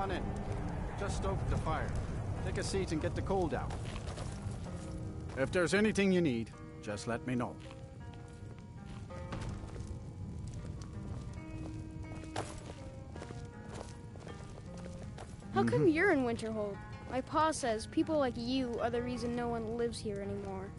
on in. Just stoked the fire. Take a seat and get the cold out. If there's anything you need, just let me know. How come you're in Winterhold? My pa says people like you are the reason no one lives here anymore.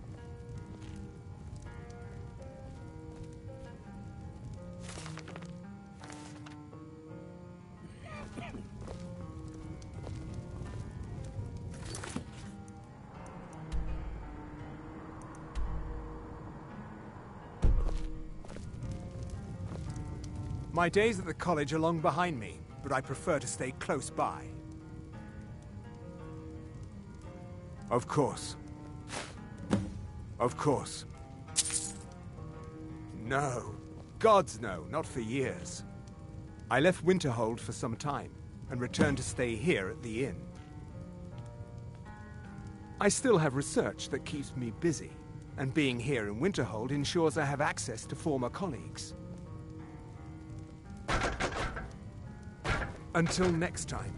My days at the college are long behind me, but I prefer to stay close by. Of course. Of course. No. Gods no, not for years. I left Winterhold for some time, and returned to stay here at the inn. I still have research that keeps me busy, and being here in Winterhold ensures I have access to former colleagues. Until next time.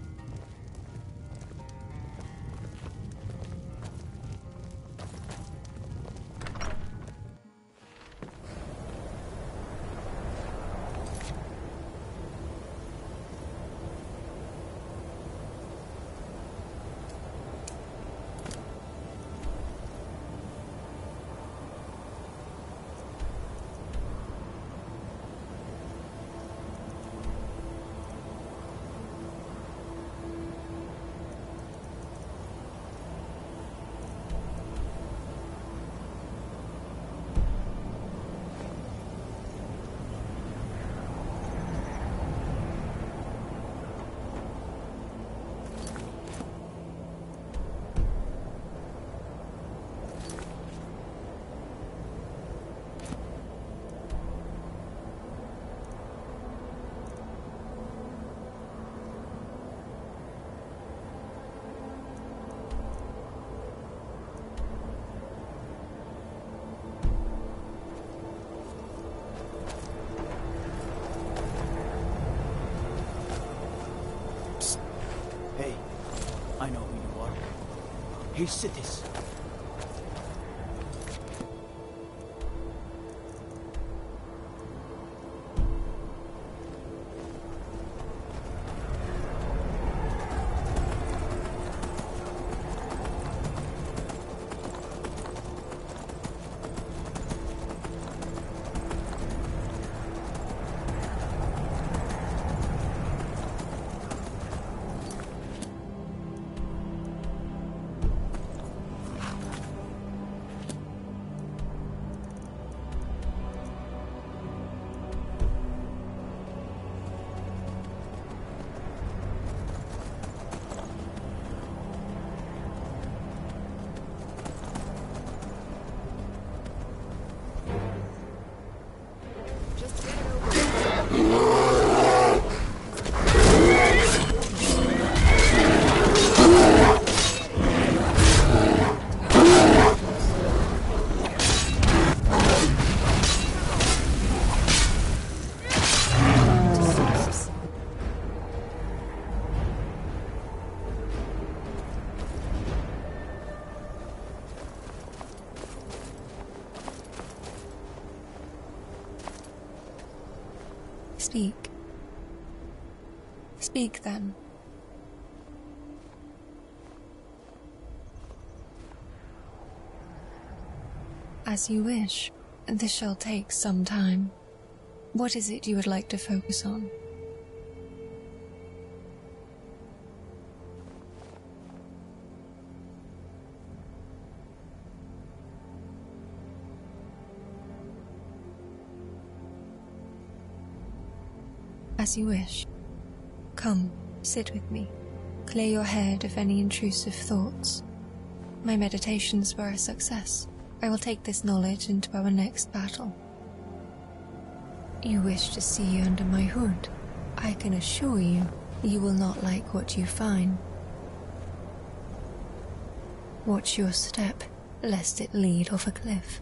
I know who you are. Here's Cities. Speak. Speak then. As you wish. This shall take some time. What is it you would like to focus on? As you wish. Come, sit with me. Clear your head of any intrusive thoughts. My meditations were a success. I will take this knowledge into our next battle. You wish to see under my hood. I can assure you, you will not like what you find. Watch your step, lest it lead off a cliff.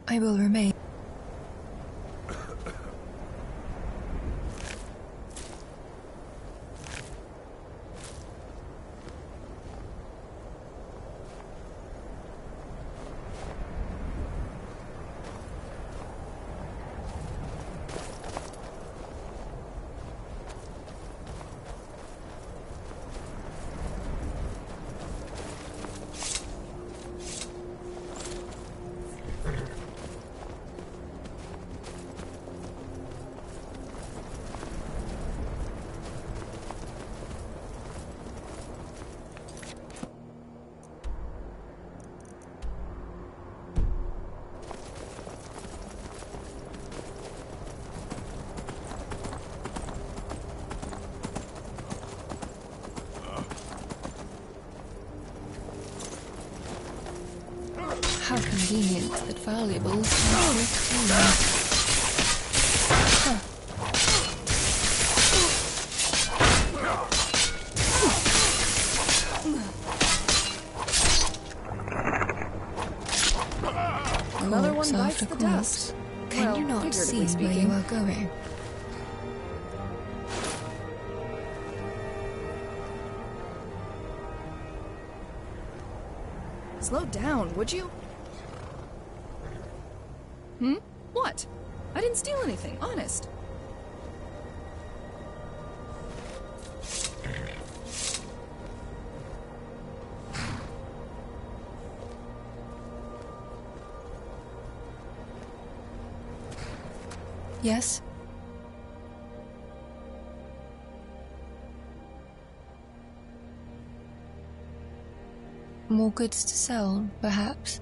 I will remain. How convenient that valuables can be clean. Another one Corpse bites after the corpse. dust. Can Well, you not see figuratively where speaking. you are going? Slow down, would you? What? I didn't steal anything, honest. Yes? More goods to sell, perhaps?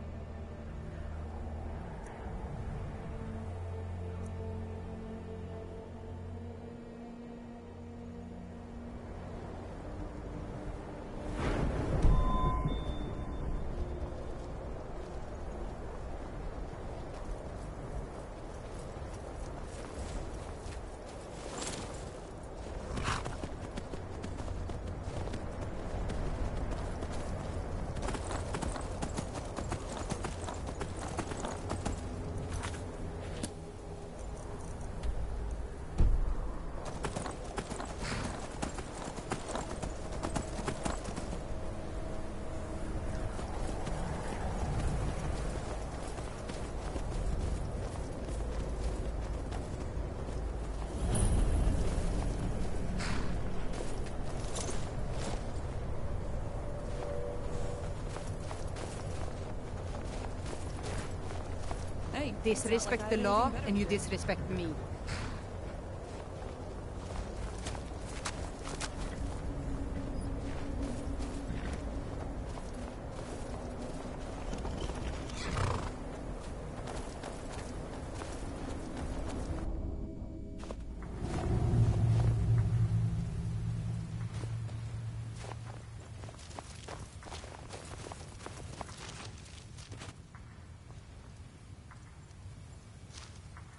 Hey, Disrespect the law, and you disrespect me.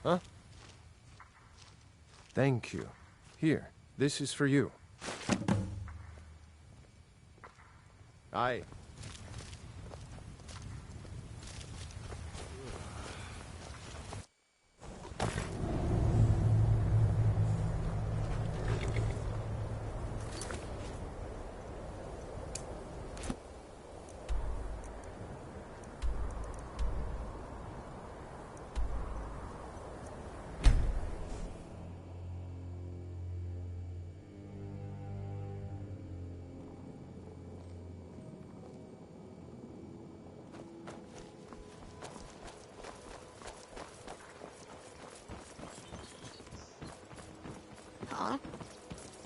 Huh? Thank you. Here, this is for you. Aye.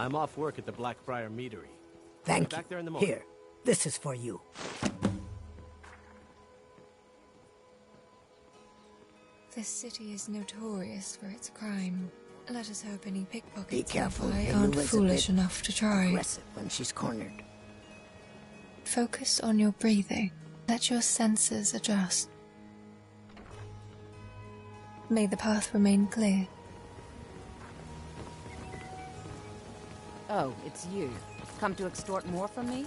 I'm off work at the Blackfriar Meadery. Thank Back there in the you. morning. Here, this is for you. This city is notorious for its crime. Let us hope any pickpockets Be careful, nearby Lady aren't Elizabeth. foolish enough to try. Aggressive when she's cornered. Focus on your breathing. Let your senses adjust. May the path remain clear. Oh, it's you. Come to extort more from me?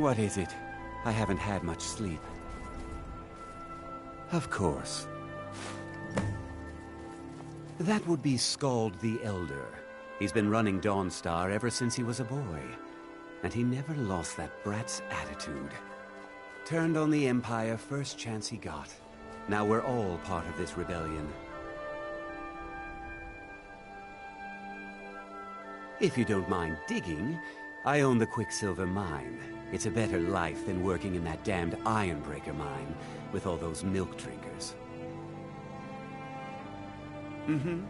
What is it? I haven't had much sleep. Of course. That would be Skald the Elder. He's been running Dawnstar ever since he was a boy. And he never lost that brat's attitude. Turned on the Empire first chance he got. Now we're all part of this rebellion. If you don't mind digging, I own the Quicksilver Mine. It's a better life than working in that damned Ironbreaker mine with all those milk drinkers. Mm-hmm.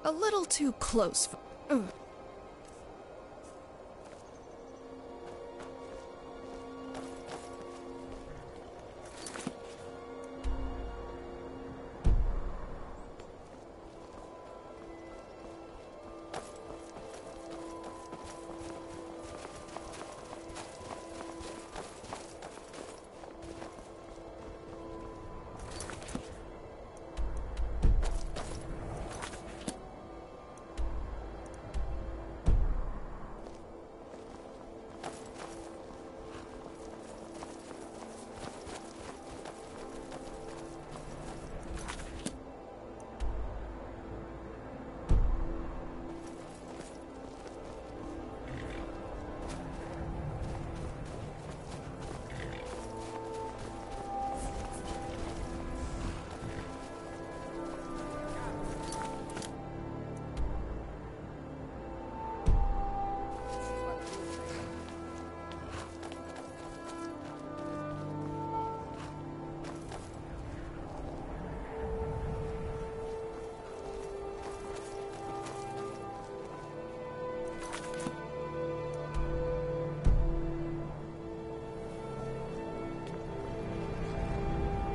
A little too close for... Ugh.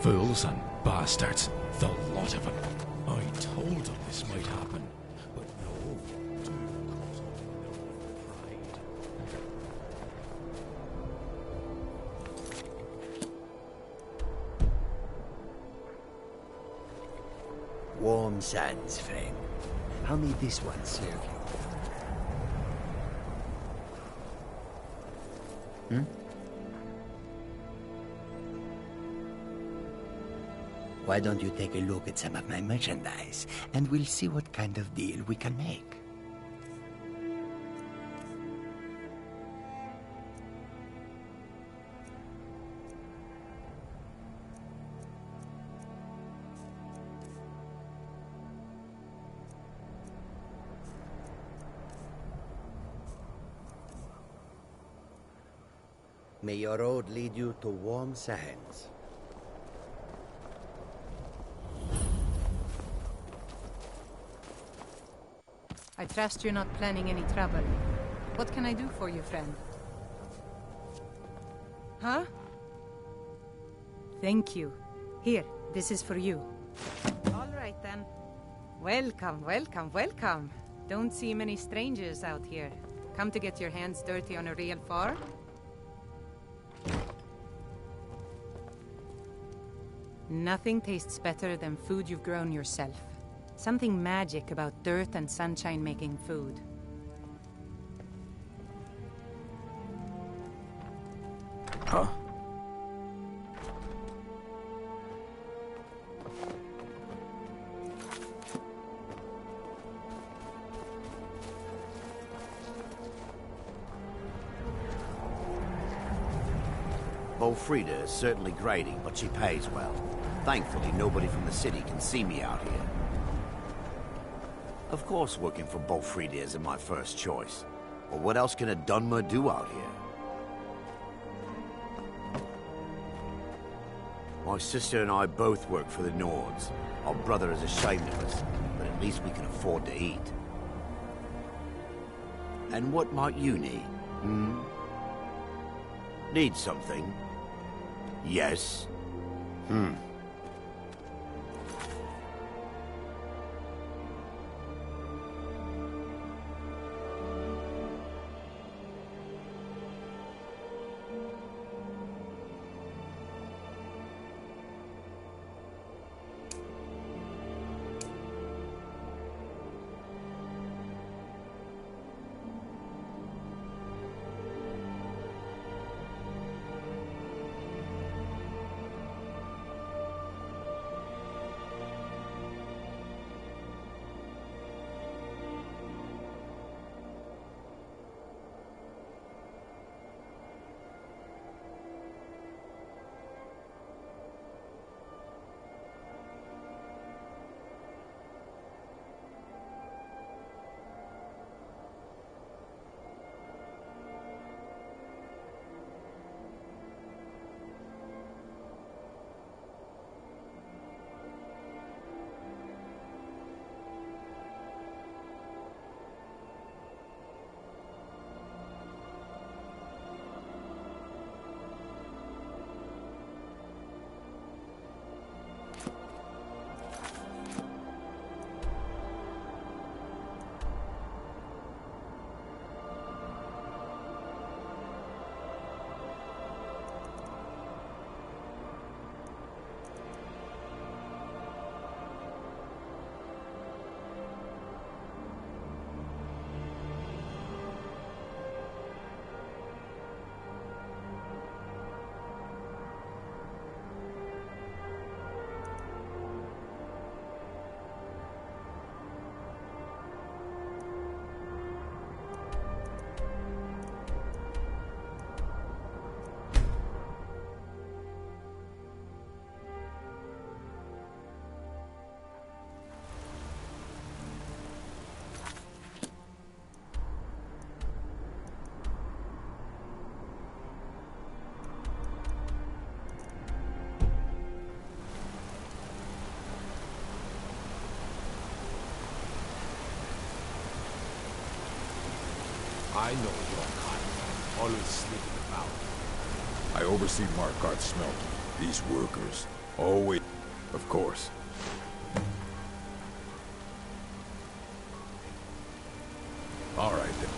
Fools and bastards, the lot of them. I told them this might happen, but no. Warm sands, friend. How may this one serve you? Hmm? Why don't you take a look at some of my merchandise, and we'll see what kind of deal we can make. May your road lead you to warm sands. I trust you're not planning any trouble. What can I do for you, friend? Huh? Thank you. Here, this is for you. All right, then. Welcome, welcome, welcome. Don't see many strangers out here. Come to get your hands dirty on a real farm? Nothing tastes better than food you've grown yourself. Something magic about dirt and sunshine making food. Huh? Bolfreda is certainly grading, but she pays well. Thankfully, nobody from the city can see me out here. Of course working for Bolfreda isn't my first choice. But what else can a Dunmer do out here? My sister and I both work for the Nords. Our brother is ashamed of us, but at least we can afford to eat. And what might you need? Hmm? Need something? Yes. Hmm. I know your kind. Always sneaking about. I oversee Markart's smelter. These workers, always... Of course. All right, then.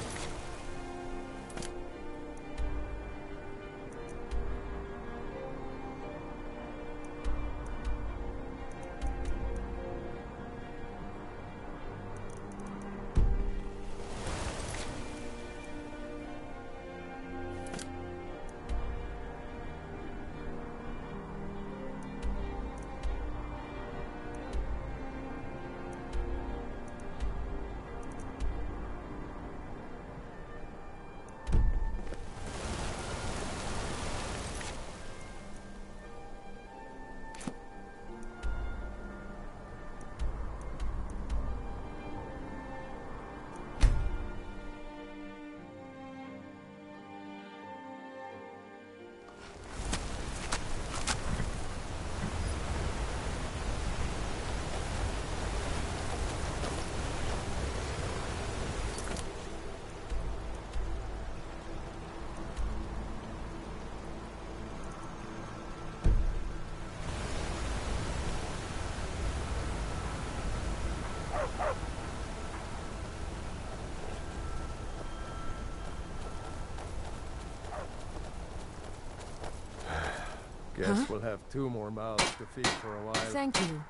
Guess we'll have 2 more mouths to feed for a while. Thank you.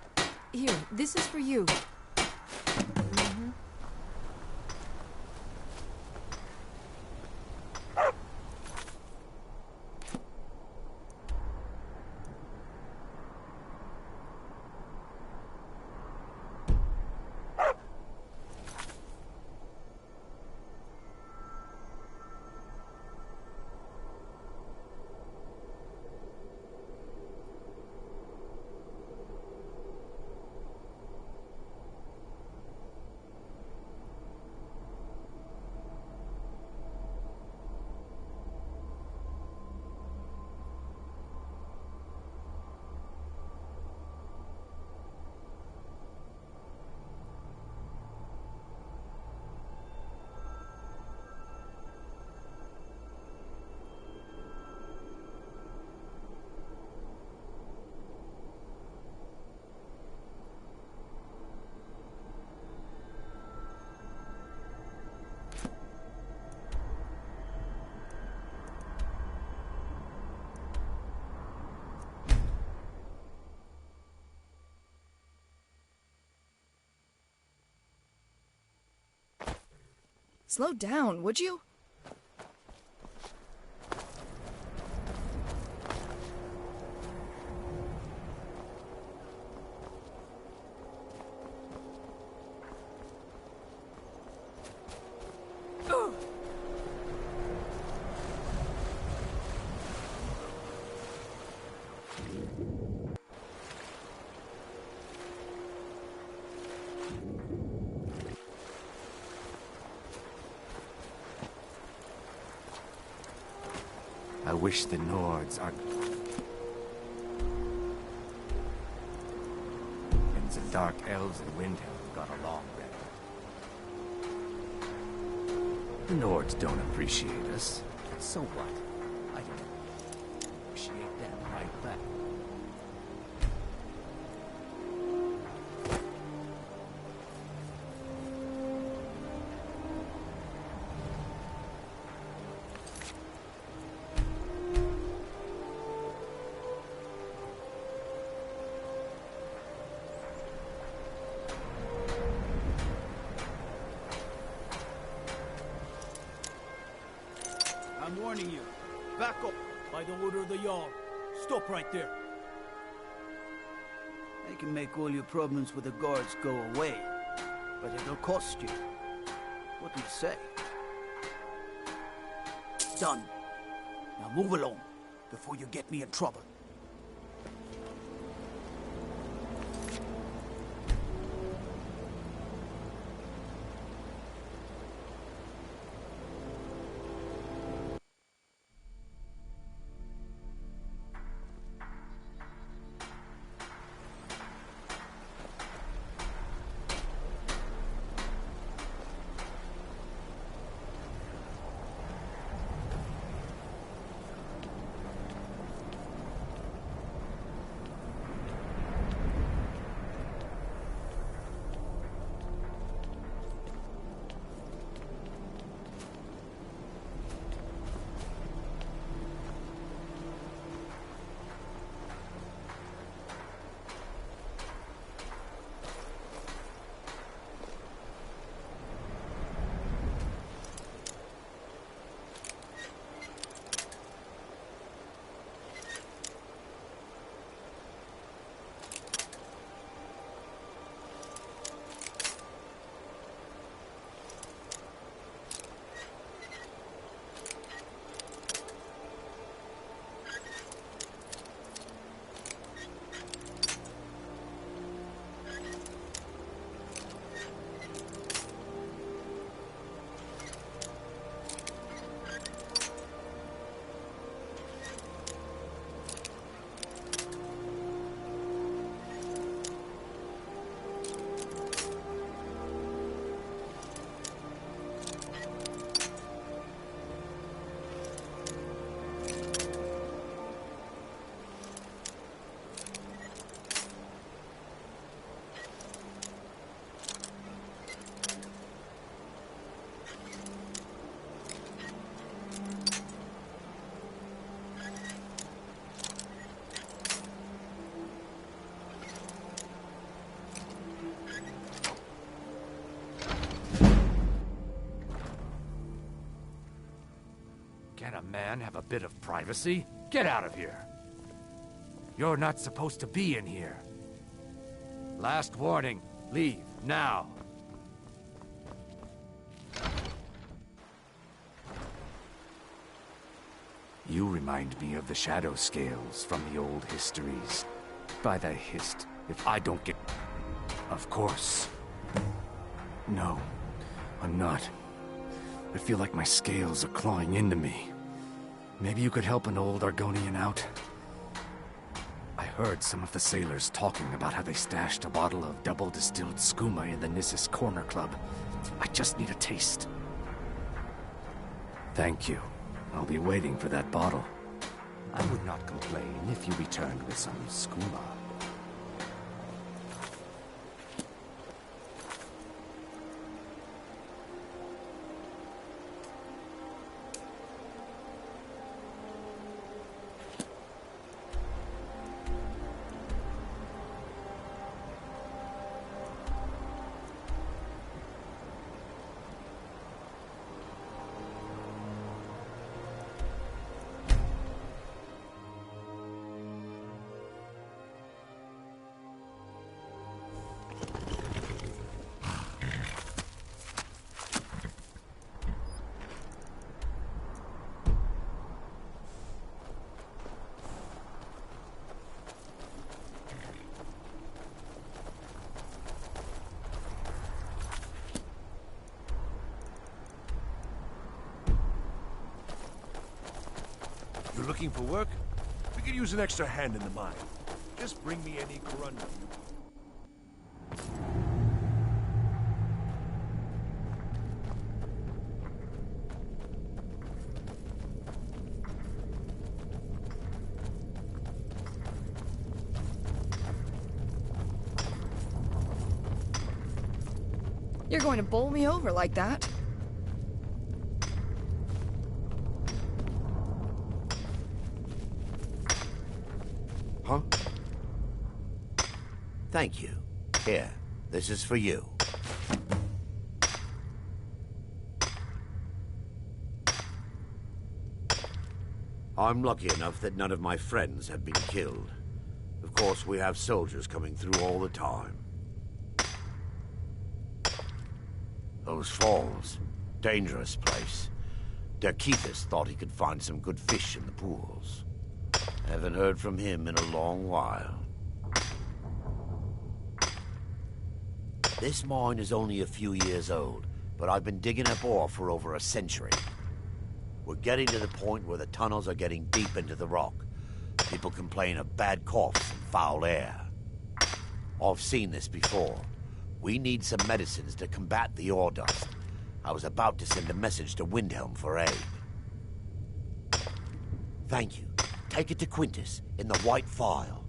Here, this is for you. Slow down, would you? I wish the Nords are... And the Dark Elves and Windhelm got along better. The Nords don't appreciate us. So what? I don't appreciate them right back. I'm warning you. Back up. By the order of the Jarl. Stop right there. I can make all your problems with the guards go away, but it'll cost you. What do you say? Done. Now move along, before you get me in trouble. man have a bit of privacy? Get out of here. You're not supposed to be in here. Last warning. Leave, now. You remind me of the Shadow Scales from the old histories. By the hist, if I don't get... Of course. No, I'm not. I feel like my scales are clawing into me. Maybe you could help an old Argonian out? I heard some of the sailors talking about how they stashed a bottle of double-distilled skooma in the Nissus Corner Club. I just need a taste. Thank you. I'll be waiting for that bottle. I would not complain if you returned with some skooma. You're looking for work? We could use an extra hand in the mine. Just bring me any corundum. You're going to bowl me over like that? Huh? Thank you. Here, this is for you. I'm lucky enough that none of my friends have been killed. Of course, we have soldiers coming through all the time. Those falls. Dangerous place. Derkeithus thought he could find some good fish in the pools. Haven't heard from him in a long while. This mine is only a few years old, but I've been digging up ore for over a century. We're getting to the point where the tunnels are getting deep into the rock. People complain of bad coughs and foul air. I've seen this before. We need some medicines to combat the ore dust. I was about to send a message to Windhelm for aid. Thank you. Take it to Quintus in the White File.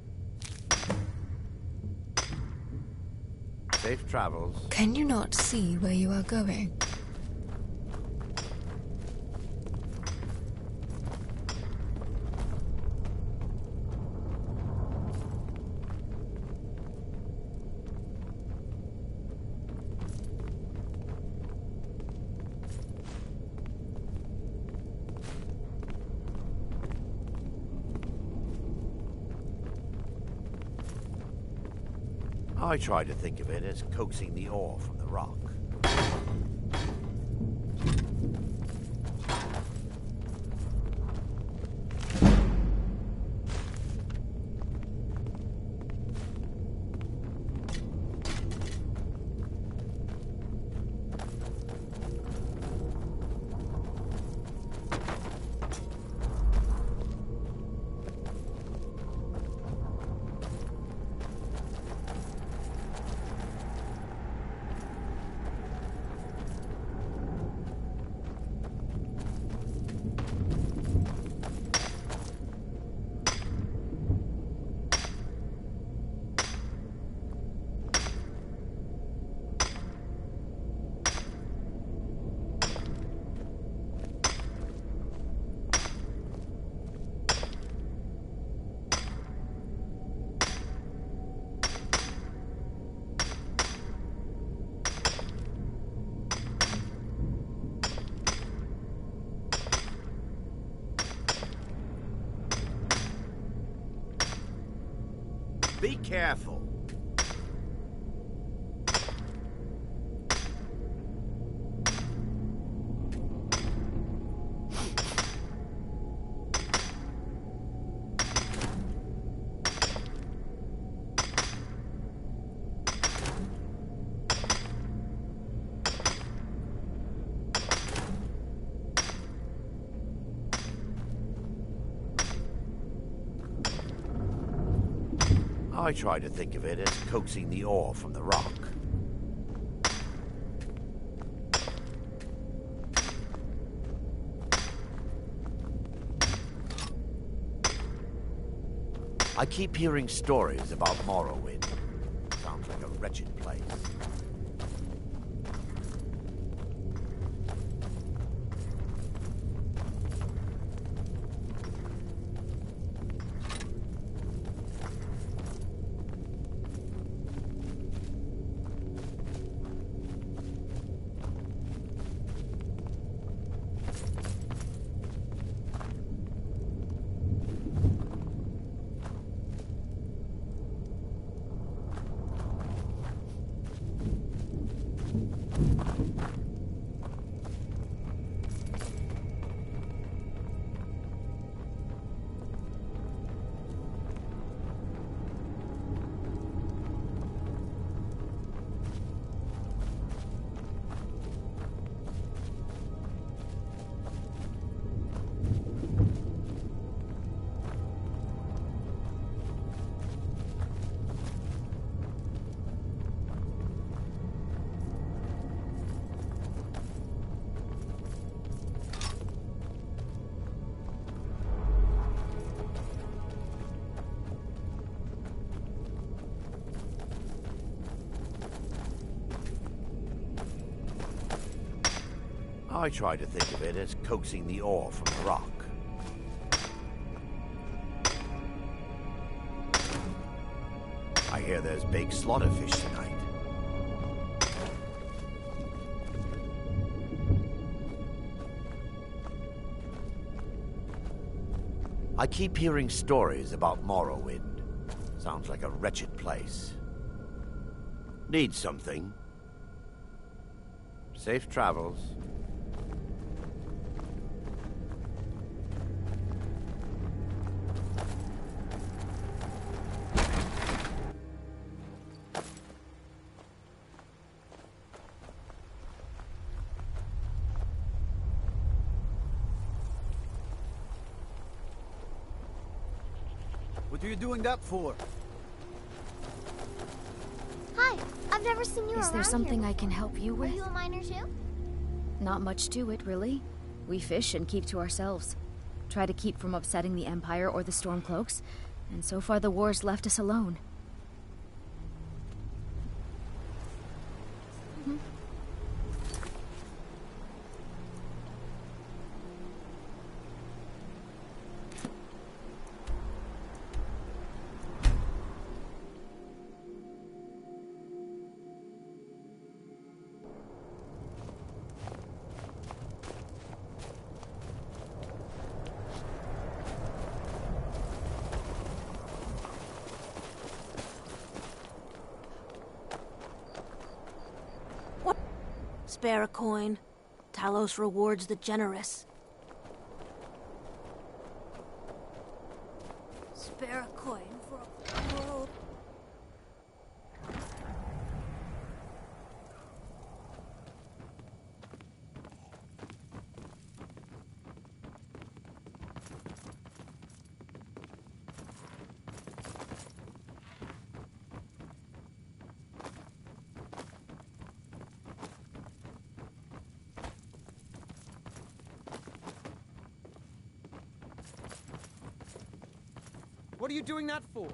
Safe travels. Can you not see where you are going? I try to think of it as coaxing the ore from the rock. Be careful. I try to think of it as coaxing the ore from the rock. I keep hearing stories about Morrowind. Sounds like a wretched place. I try to think of it as coaxing the ore from the rock. I hear there's big slaughterfish tonight. I keep hearing stories about Morrowind. Sounds like a wretched place. Need something? Safe travels. What are you doing that for? Hi, I've never seen you around. Is there something here I can help you with? Are you a miner too? Not much to it, really. We fish and keep to ourselves. Try to keep from upsetting the Empire or the Stormcloaks, and so far the war's left us alone. Spare a coin. Talos rewards the generous. Spare a coin for a world. What are you doing that for?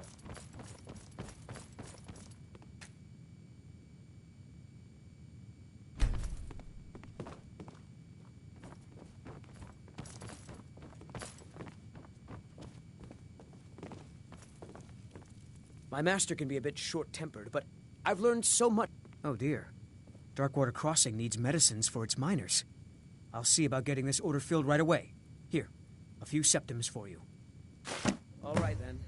My master can be a bit short-tempered, but I've learned so much. Oh dear. Darkwater Crossing needs medicines for its miners. I'll see about getting this order filled right away. Here, a few septims for you. All right, then.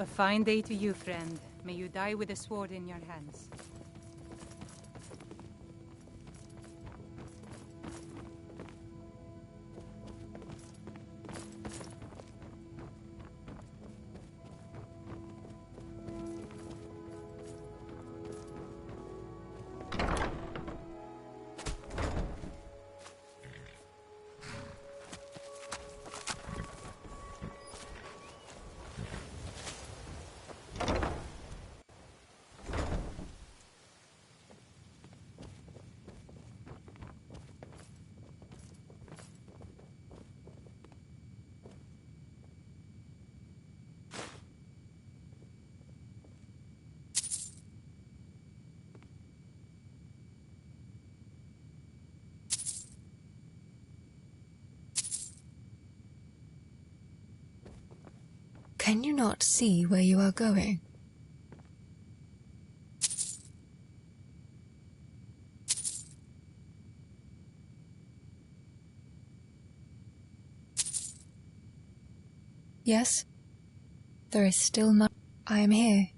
A fine day to you, friend. May you die with a sword in your hands. Can you not see where you are going? Yes? There is still much. I am here.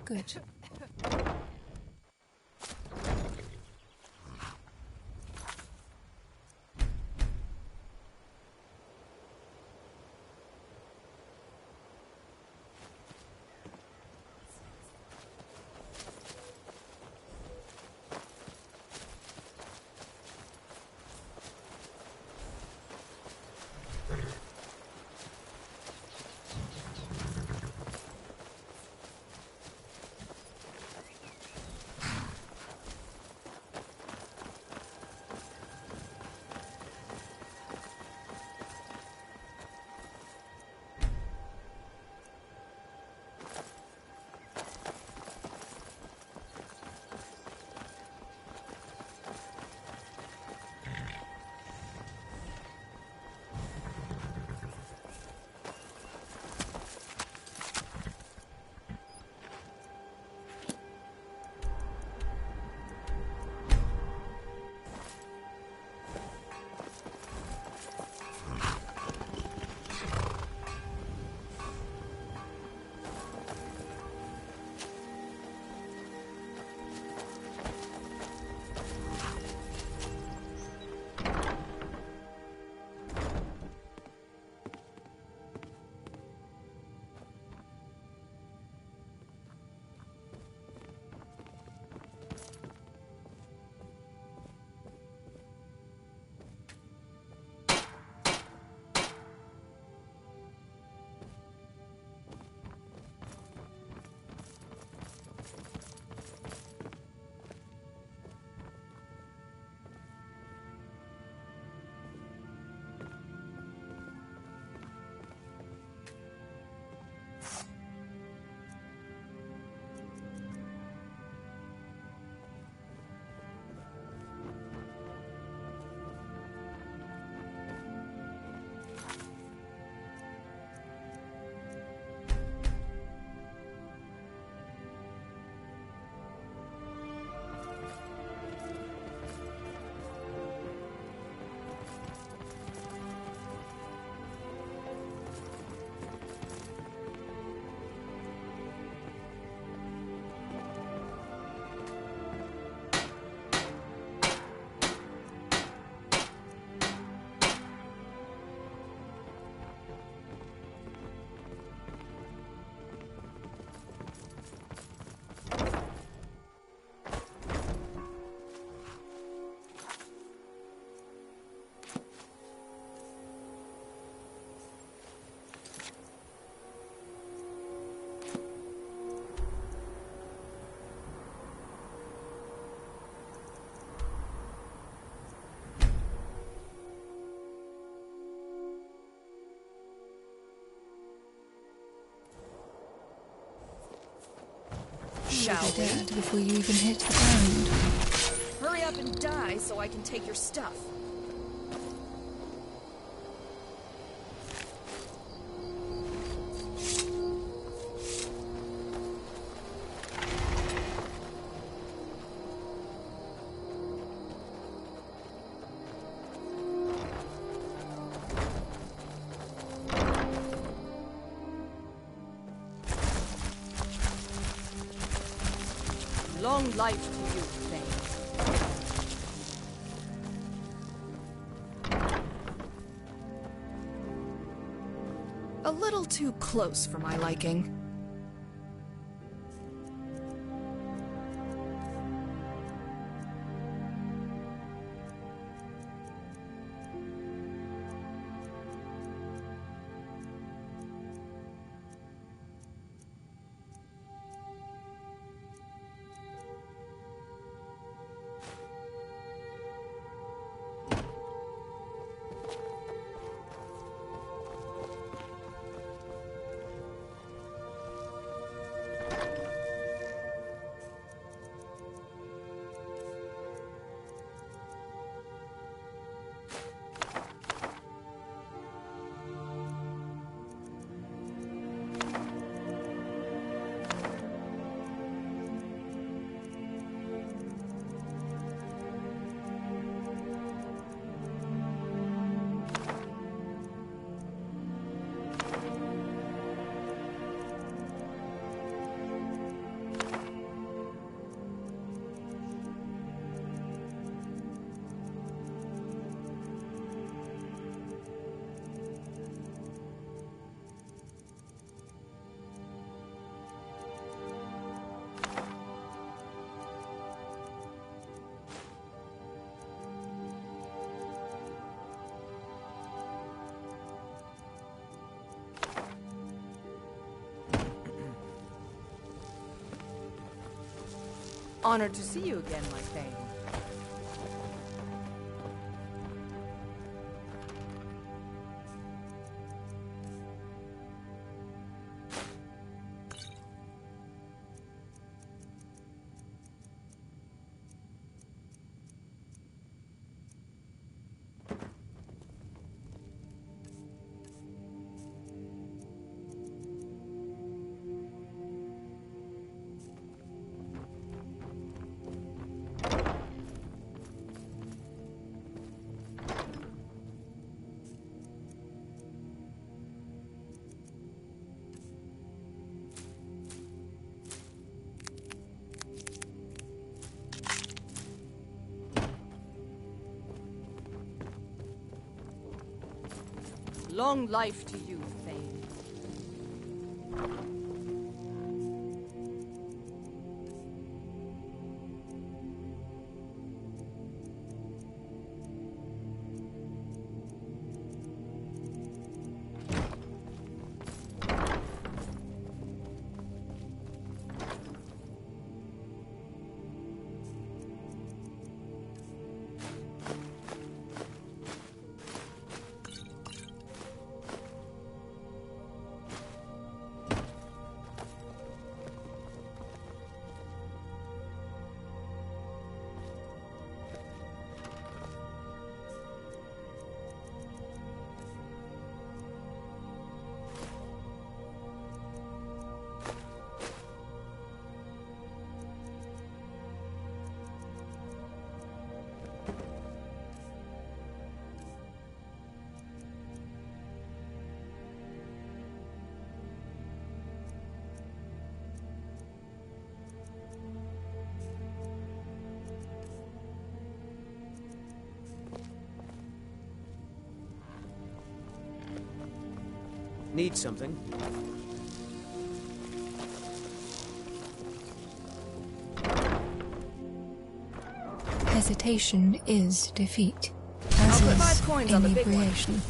Good. shall be we? dead before you even hit the ground. Hurry up and die so I can take your stuff. Long life to you, Thane. A little too close for my liking. Honored to see you again, my Thane. Long life to you, Thane. Need something? Hesitation is defeat, I'll as put is 5 coins on the big one. inebriation.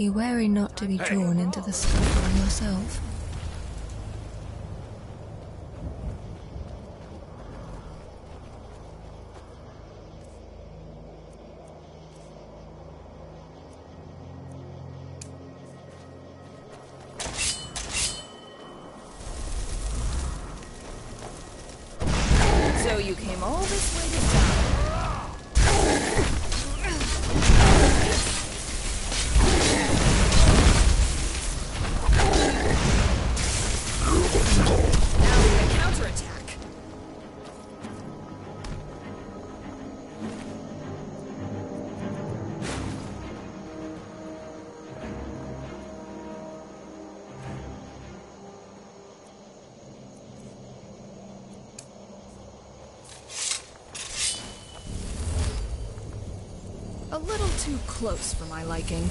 Be wary not to be drawn into the scuffle yourself. So you came all this way to die. Now we're gonna counterattack. A little too close for my liking.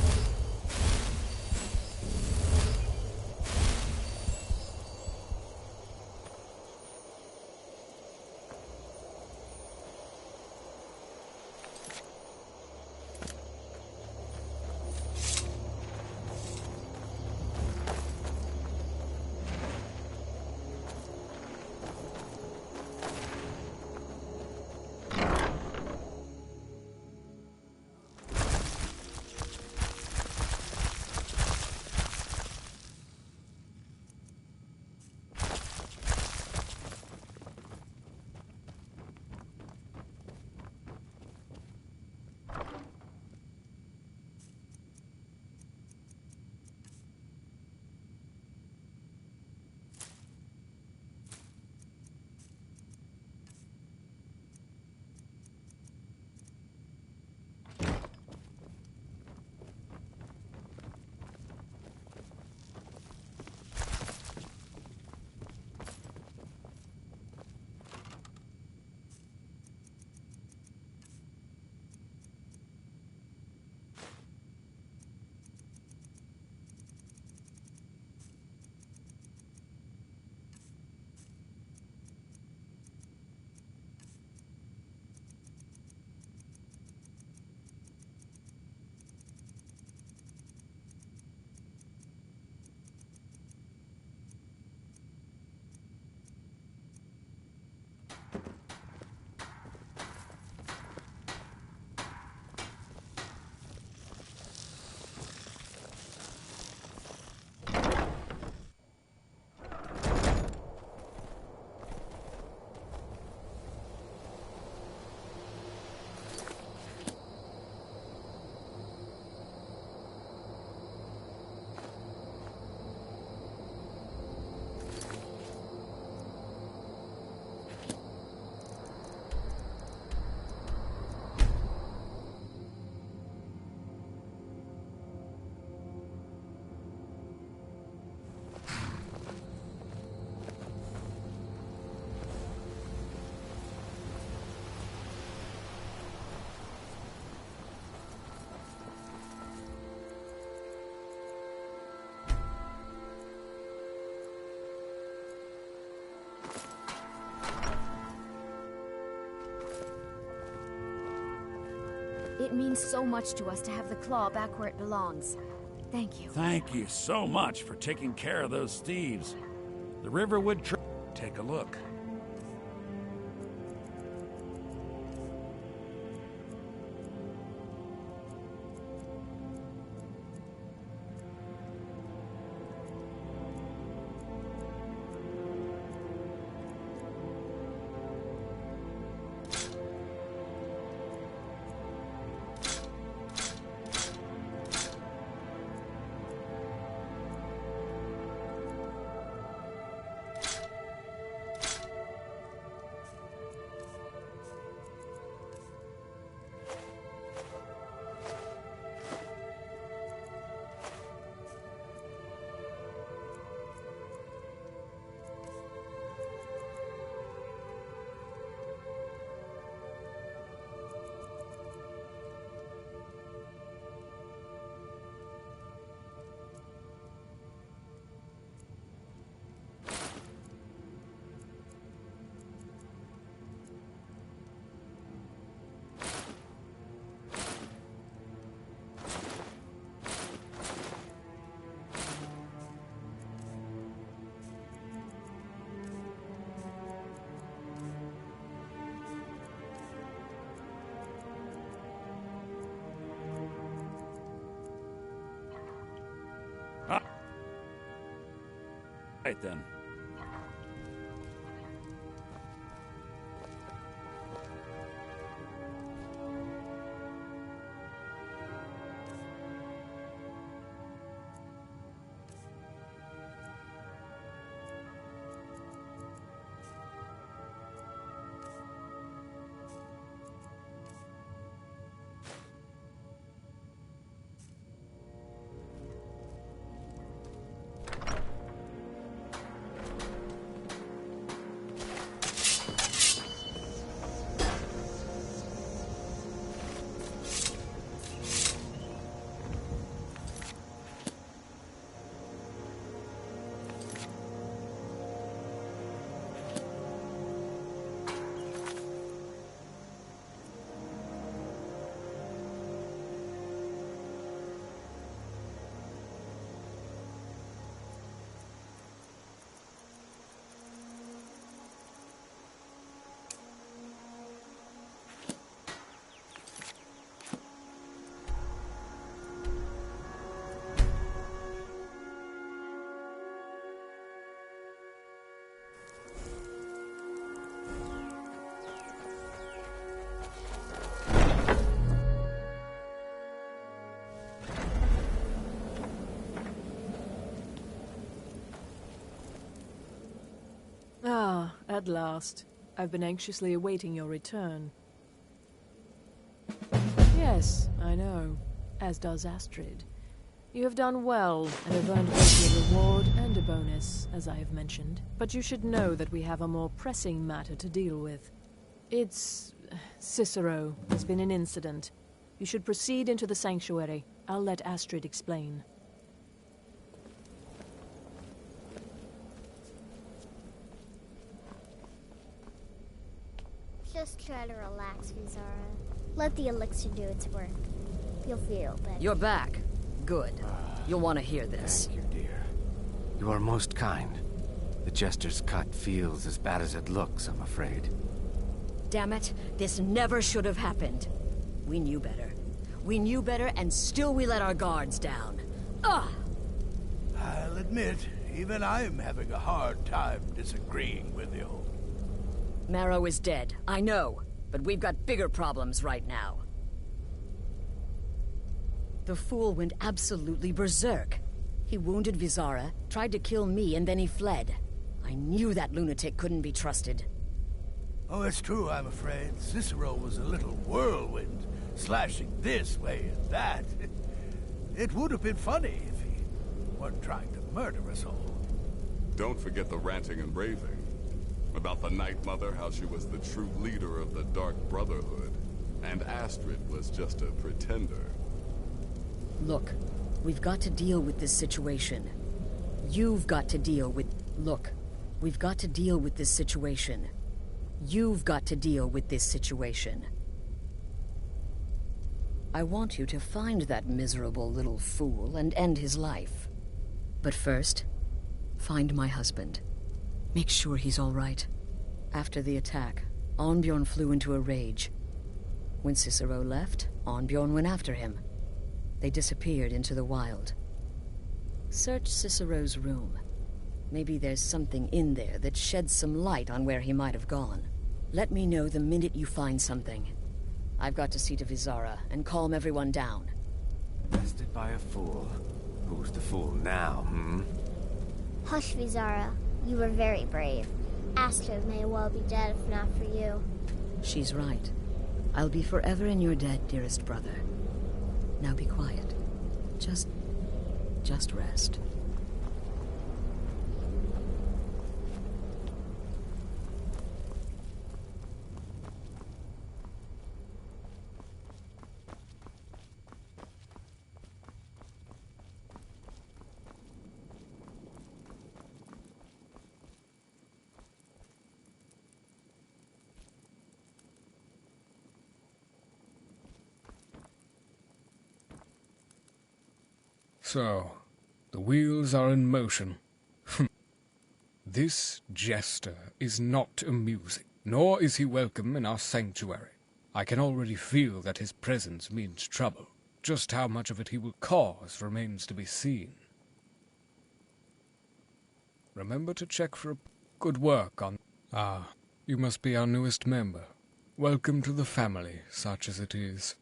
It means so much to us to have the claw back where it belongs. Thank you. Thank you so much for taking care of those thieves. The Riverwood Take a look. right then. Ah, at last. I've been anxiously awaiting your return. Yes, I know. As does Astrid. You have done well, and have earned both a reward and a bonus, as I have mentioned. But you should know that we have a more pressing matter to deal with. It's... Cicero. There's been an incident. You should proceed into the sanctuary. I'll let Astrid explain. Just try to relax, Vizara. Let the elixir do its work. You'll feel better. You're back. Good. You'll want to hear this. Thank you, dear. You are most kind. The Jester's cut feels as bad as it looks, I'm afraid. Damn it, this never should have happened. We knew better. We knew better, and still we let our guards down. Ugh! I'll admit, even I'm having a hard time disagreeing with you. Marrow is dead, I know, but we've got bigger problems right now. The fool went absolutely berserk. He wounded Vizara, tried to kill me, and then he fled. I knew that lunatic couldn't be trusted. Oh, it's true, I'm afraid. Cicero was a little whirlwind, slashing this way and that. It would have been funny if he weren't trying to murder us all. Don't forget the ranting and raving. About the Night Mother, how she was the true leader of the Dark Brotherhood, and Astrid was just a pretender. Look, we've got to deal with this situation. You've got to deal with... Look, we've got to deal with this situation. You've got to deal with this situation. I want you to find that miserable little fool and end his life. But first, find my husband. Make sure he's all right. After the attack, Arnbjorn flew into a rage. When Cicero left, Arnbjorn went after him. They disappeared into the wild. Search Cicero's room. Maybe there's something in there that sheds some light on where he might have gone. Let me know the minute you find something. I've got to see to Vizara and calm everyone down. Bested by a fool. Who's the fool now, Hush, Vizara. You were very brave. Astrid may well be dead if not for you. She's right. I'll be forever in your debt, dearest brother. Now be quiet. Just rest. So, the wheels are in motion. This jester is not amusing, nor is he welcome in our sanctuary. I can already feel that his presence means trouble. Just how much of it he will cause remains to be seen. Remember to check for good work on... Ah, you must be our newest member. Welcome to the family, such as it is.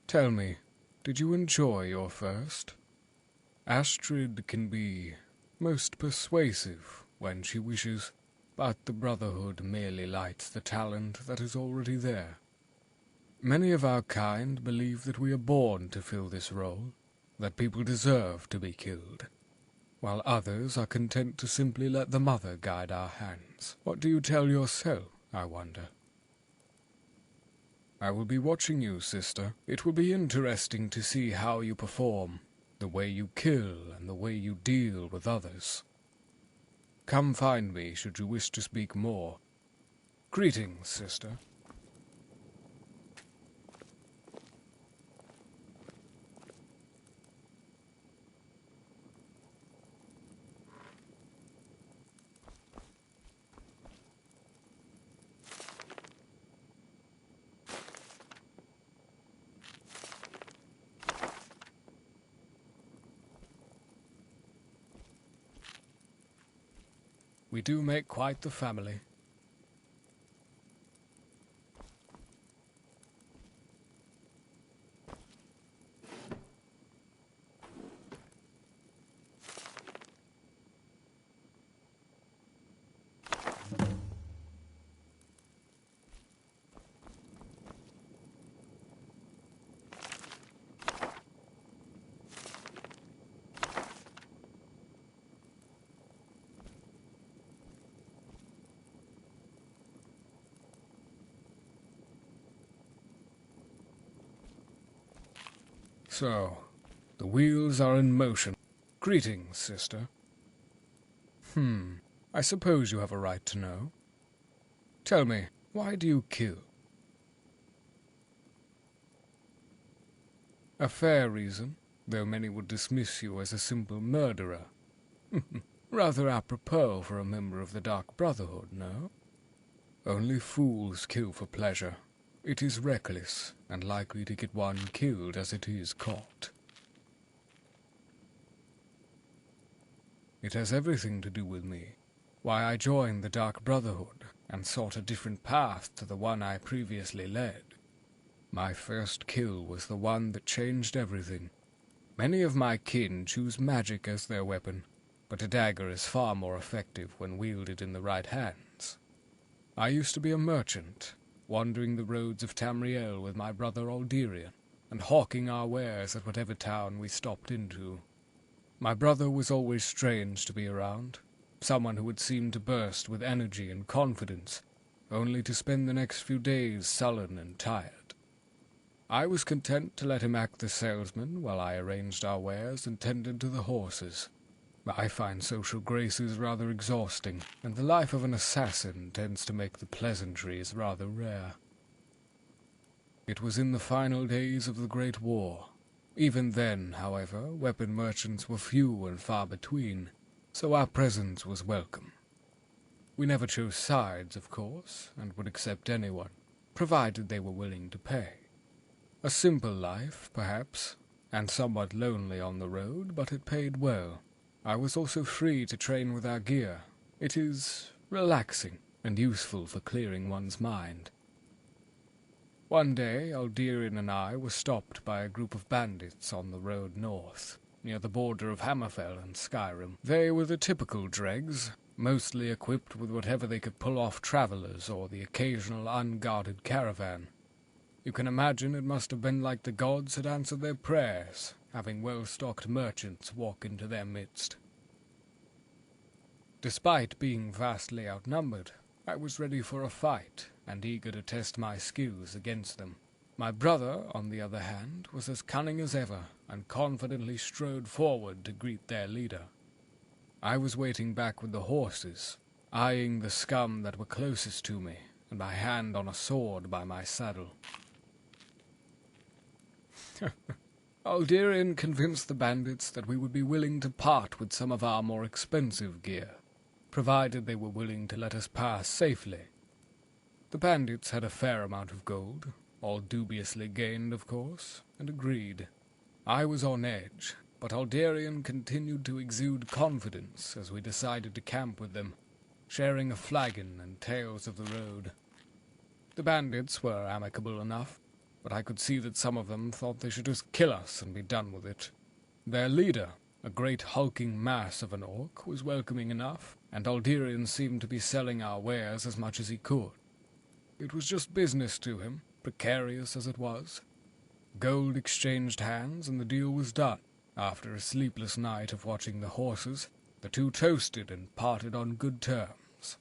Tell me, did you enjoy your first? Astrid can be most persuasive when she wishes, but the Brotherhood merely lights the talent that is already there. Many of our kind believe that we are born to fill this role, that people deserve to be killed, while others are content to simply let the Mother guide our hands. What do you tell yourself, I wonder? I will be watching you, sister. It will be interesting to see how you perform, the way you kill and the way you deal with others. Come find me should you wish to speak more. Greetings, sister. We do make quite the family. So, the wheels are in motion. Greetings, sister. I suppose you have a right to know. Tell me, why do you kill? A fair reason, though many would dismiss you as a simple murderer. Rather apropos for a member of the Dark Brotherhood, no? Only fools kill for pleasure. It is reckless, and likely to get one killed as it is caught. It has everything to do with me. Why I joined the Dark Brotherhood, and sought a different path to the one I previously led. My first kill was the one that changed everything. Many of my kin choose magic as their weapon, but a dagger is far more effective when wielded in the right hands. I used to be a merchant, wandering the roads of Tamriel with my brother Alderian, and hawking our wares at whatever town we stopped into. My brother was always strange to be around, someone who would seem to burst with energy and confidence, only to spend the next few days sullen and tired. I was content to let him act the salesman while I arranged our wares and tended to the horses. I find social graces rather exhausting, and the life of an assassin tends to make the pleasantries rather rare. It was in the final days of the Great War. Even then, however, weapon merchants were few and far between, so our presence was welcome. We never chose sides, of course, and would accept anyone, provided they were willing to pay. A simple life, perhaps, and somewhat lonely on the road, but it paid well. I was also free to train with our gear. It is relaxing and useful for clearing one's mind. One day, Alderian and I were stopped by a group of bandits on the road north, near the border of Hammerfell and Skyrim. They were the typical dregs, mostly equipped with whatever they could pull off travelers or the occasional unguarded caravan. You can imagine it must have been like the gods had answered their prayers, having well-stocked merchants walk into their midst. Despite being vastly outnumbered, I was ready for a fight, and eager to test my skills against them. My brother, on the other hand, was as cunning as ever, and confidently strode forward to greet their leader. I was waiting back with the horses, eyeing the scum that were closest to me, and my hand on a sword by my saddle. Alderian convinced the bandits that we would be willing to part with some of our more expensive gear, provided they were willing to let us pass safely. The bandits had a fair amount of gold, all dubiously gained, of course, and agreed. I was on edge, but Aldarian continued to exude confidence as we decided to camp with them, sharing a flagon and tales of the road. The bandits were amicable enough, but I could see that some of them thought they should just kill us and be done with it. Their leader, a great hulking mass of an orc, was welcoming enough, and Aldarian seemed to be selling our wares as much as he could. It was just business to him, precarious as it was. Gold exchanged hands, and the deal was done. After a sleepless night of watching the horses, the two toasted and parted on good terms.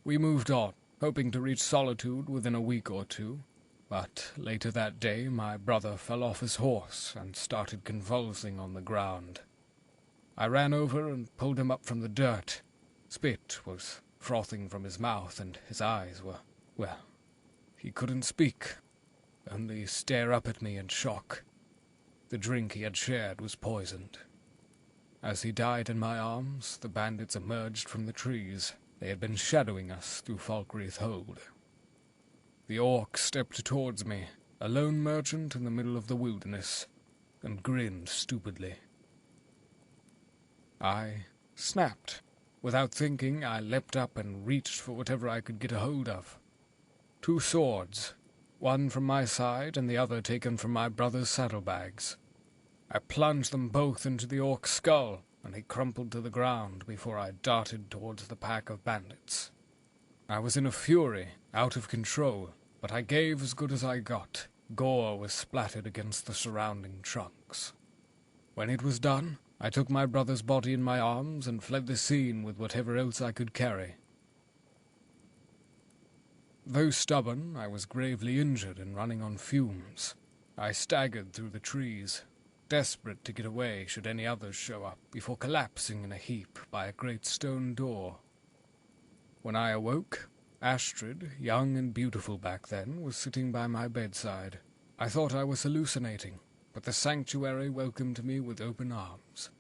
We moved on, hoping to reach Solitude within a week or two, but later that day my brother fell off his horse and started convulsing on the ground. I ran over and pulled him up from the dirt. Spit was frothing from his mouth, and his eyes were, well, he couldn't speak, only stare up at me in shock. The drink he had shared was poisoned. As he died in my arms, the bandits emerged from the trees. They had been shadowing us through Falkreath Hold. The orc stepped towards me, a lone merchant in the middle of the wilderness, and grinned stupidly. I snapped. Without thinking, I leapt up and reached for whatever I could get a hold of. 2 swords, one from my side and the other taken from my brother's saddlebags. I plunged them both into the orc's skull, and he crumpled to the ground before I darted towards the pack of bandits. I was in a fury, out of control, but I gave as good as I got. Gore was splattered against the surrounding trunks. When it was done, I took my brother's body in my arms and fled the scene with whatever else I could carry. Though stubborn, I was gravely injured and running on fumes. I staggered through the trees, desperate to get away should any others show up, before collapsing in a heap by a great stone door. When I awoke, Astrid, young and beautiful back then, was sitting by my bedside. I thought I was hallucinating, but the sanctuary welcomed me with open arms,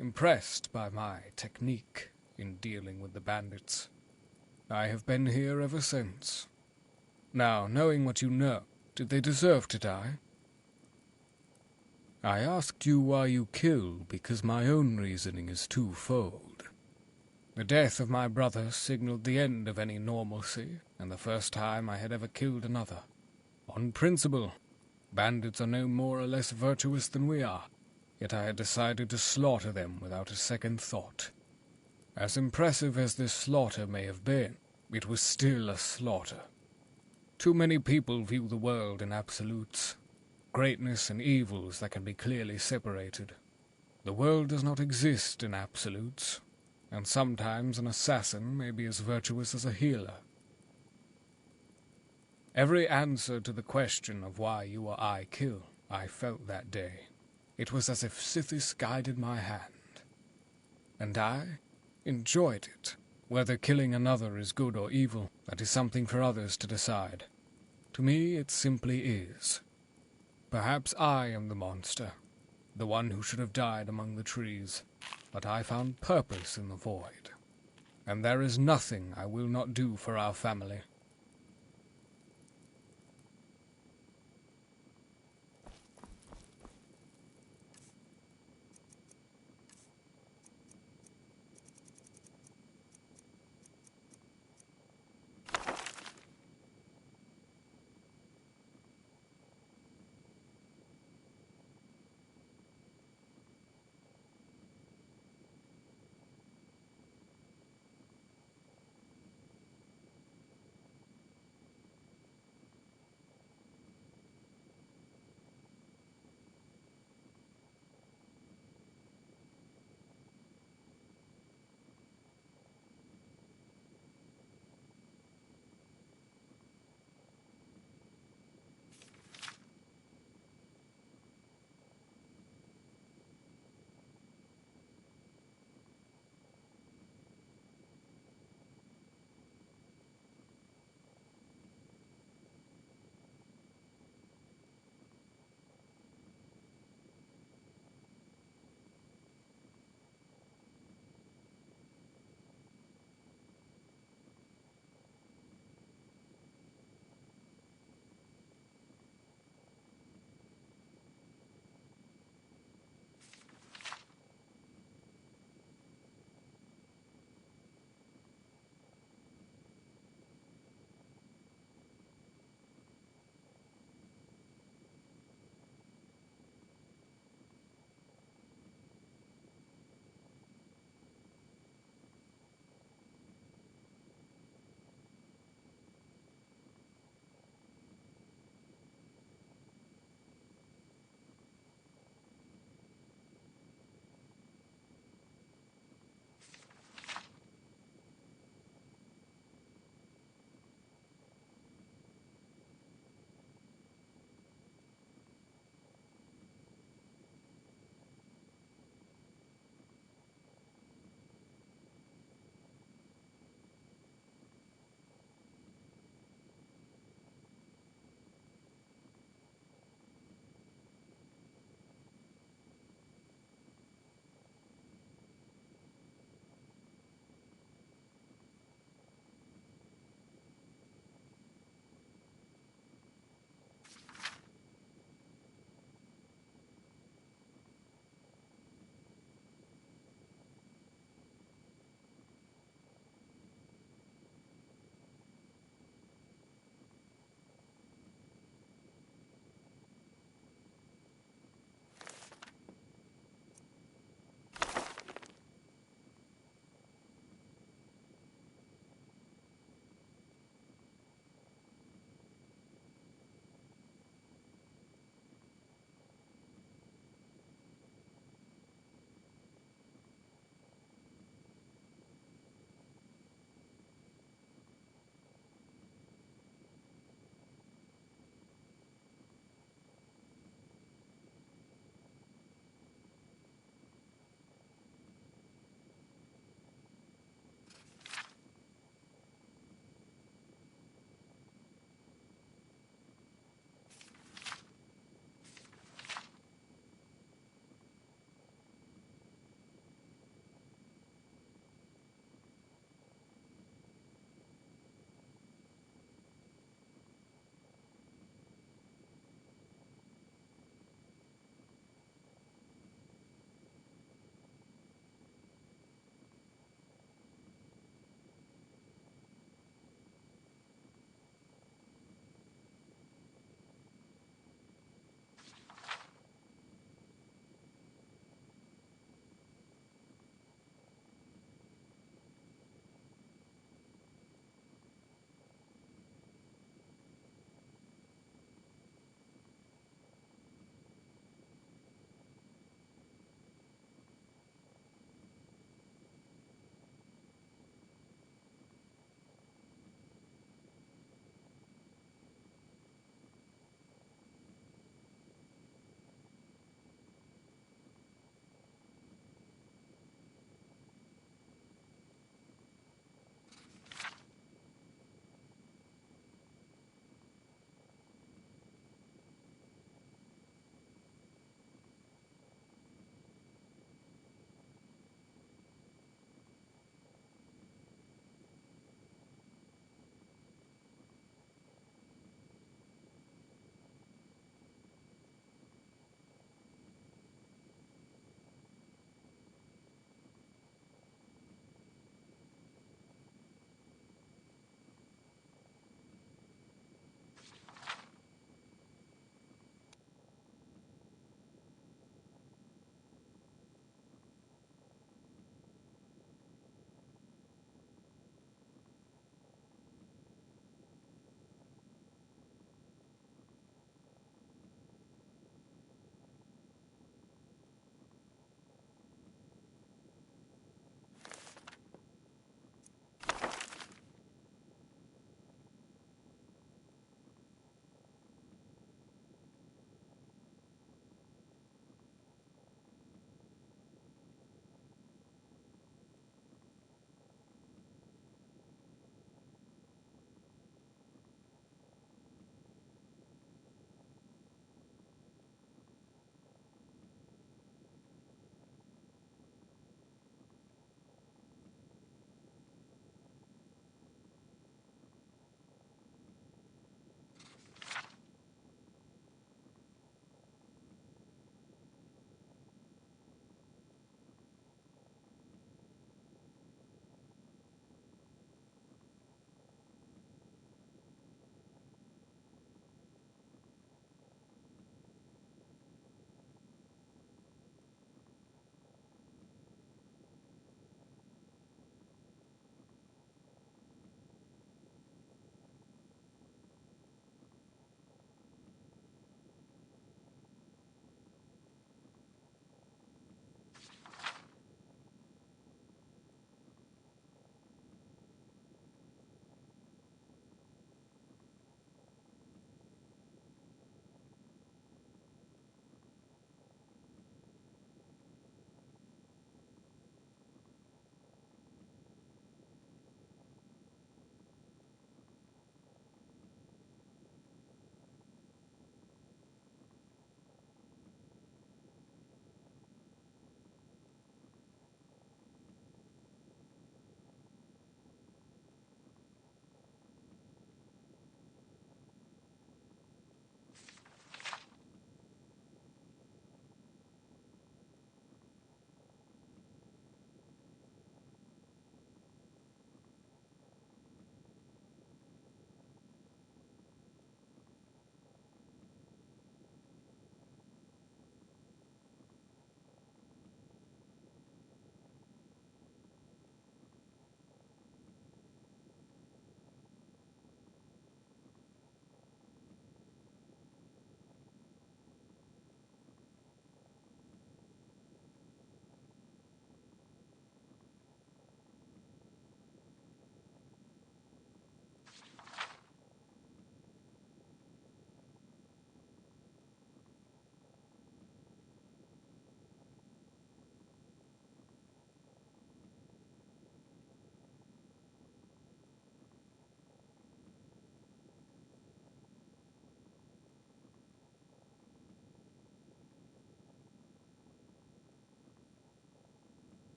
impressed by my technique in dealing with the bandits. I have been here ever since. Now, knowing what you know, did they deserve to die? I asked you why you killed because my own reasoning is twofold. The death of my brother signaled the end of any normalcy, and the first time I had ever killed another. On principle, bandits are no more or less virtuous than we are, yet I had decided to slaughter them without a second thought. As impressive as this slaughter may have been, it was still a slaughter. Too many people view the world in absolutes, greatness and evils that can be clearly separated. The world does not exist in absolutes, and sometimes an assassin may be as virtuous as a healer. Every answer to the question of why you or I kill, I felt that day. It was as if Sithis guided my hand. And I enjoyed it. Whether killing another is good or evil, that is something for others to decide. To me, it simply is. Perhaps I am the monster, the one who should have died among the trees, but I found purpose in the void. And there is nothing I will not do for our family.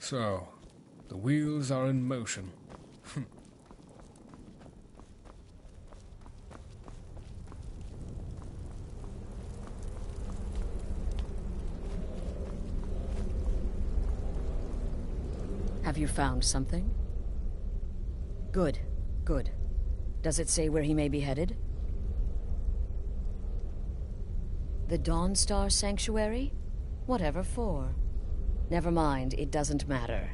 So, the wheels are in motion. Have you found something? Good, good. Does it say where he may be headed? The Dawnstar Sanctuary? Whatever for. Never mind, it doesn't matter.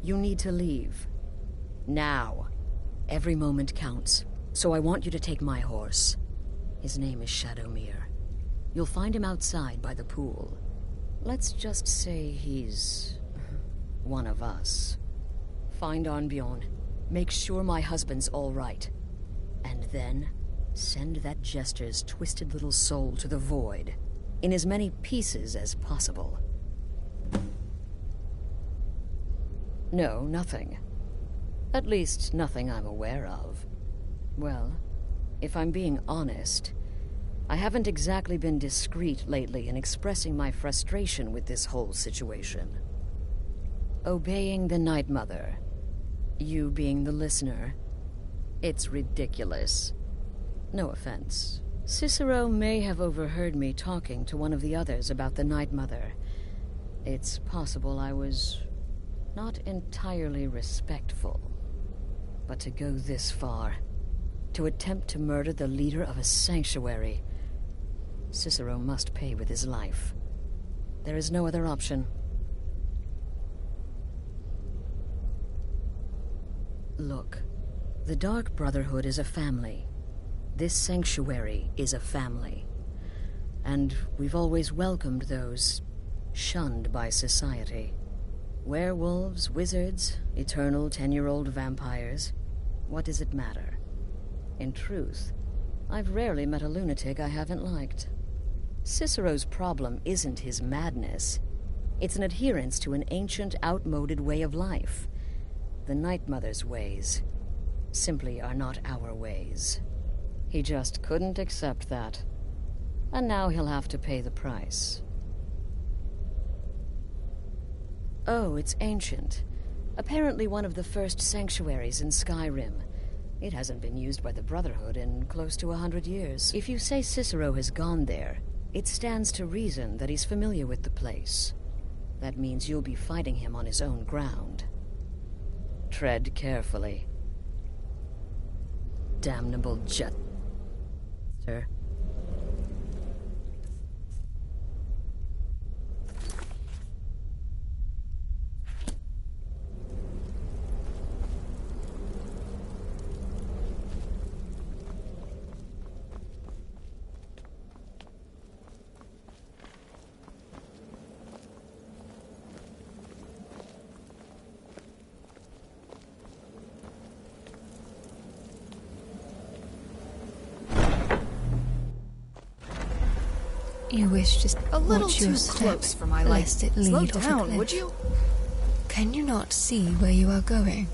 You need to leave. Now. Every moment counts, so I want you to take my horse. His name is Shadowmere. You'll find him outside by the pool. Let's just say he's one of us. Find Arnbjorn. Make sure my husband's all right. And then send that jester's twisted little soul to the void, in as many pieces as possible. No, nothing. At least, nothing I'm aware of. Well, if I'm being honest, I haven't exactly been discreet lately in expressing my frustration with this whole situation. Obeying the Night Mother, you being the listener, it's ridiculous. No offense. Cicero may have overheard me talking to one of the others about the Night Mother. It's possible I was not entirely respectful. But to go this far, to attempt to murder the leader of a sanctuary, Cicero must pay with his life. There is no other option. Look, the Dark Brotherhood is a family. This sanctuary is a family. And we've always welcomed those shunned by society. Werewolves, wizards, eternal 10-year-old vampires. What does it matter? In truth, I've rarely met a lunatic I haven't liked. Cicero's problem isn't his madness. It's an adherence to an ancient, outmoded way of life. The Night Mother's ways simply are not our ways. He just couldn't accept that. And now he'll have to pay the price. Oh, it's ancient. Apparently one of the first sanctuaries in Skyrim. It hasn't been used by the Brotherhood in close to 100 years. If you say Cicero has gone there, it stands to reason that he's familiar with the place. That means you'll be fighting him on his own ground. Tread carefully. Damnable jester. You wish to a little watch too your step, close for my lest it lead Slow off a down, cliff. would you? Can you not see where you are going?